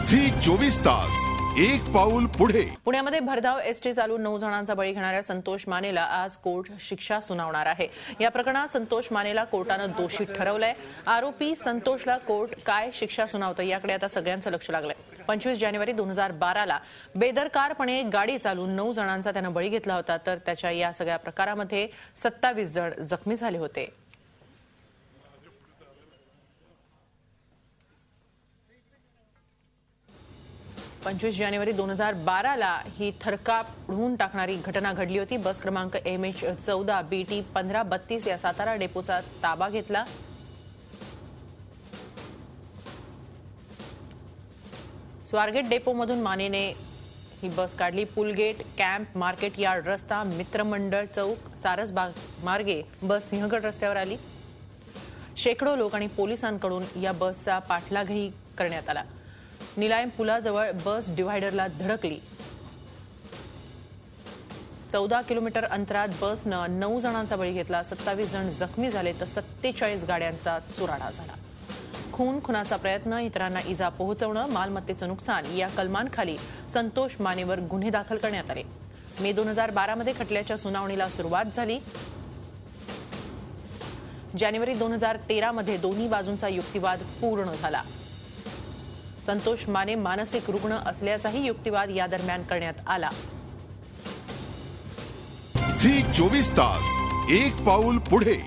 Zee 24 तास एक पाऊल पुढे। पुण्यामध्ये भरधाव एसटी चालवून 9 जणांचा बळी घेणाऱ्या संतोष मानेला आज कोर्ट शिक्षा सुनावणार आहे। या प्रकरणात संतोष मानेला कोर्टानं दोषी ठरवलंय। आरोपी संतोषला कोर्ट काय शिक्षा सुनावतं याकडे आता सगळ्यांचं लक्ष लागलंय। 25 जानेवारी 2012ला बेदरकारपणे गाडी चालवून 9 जणांचा त्यानं बळी घेतला होता, तर त्याच्या या सगळ्या प्रकारामध्ये 27 जण जखमी झाले होते। 25 जानेवारी 2012ला ही थरकाप उडवून टाकणारी घटना घडली होती। बस क्रमांक MH14 BT 1532 या सातारा डेपोचा ताबा घेतला। स्वारगेट डेपोमधून मानेने ही बस काढली। पुलगेट, कॅम्प, मार्केट यार्ड रस्ता, मित्रमंडळ चौक, सारसबाग मार्गे बस सिंहगड रस्त्यावर आली। शेकडो लोक आणि पोलिसांकडून या बसचा पाठलागही करण्यात आला। निलायम पुलाजवळ बस डिव्हायडरला धडकली। 14 किलोमीटर अंतरात बसनं 9 जणांचा बळी घेतला। 27 जण जखमी झाले तर 47 गाड्यांचा चुराडा झाला। खुनाचा प्रयत्न, इतरांना इजा पोहोचवणं, मालमत्तेचं नुकसान या कलमांखाली संतोष मानेवर गुन्हे दाखल करण्यात आले। मे 2012मध्ये खटल्याच्या सुनावणीला सुरुवात झाली। जानेवारी 2013मध्ये दोन्ही बाजूंचा युक्तिवाद पूर्ण झाला। संतोष माने मानसिक रुग्ण असल्याचाही युक्तिवाद या दरम्यान करण्यात आला। झी 24 तास एक पाऊल पुढे।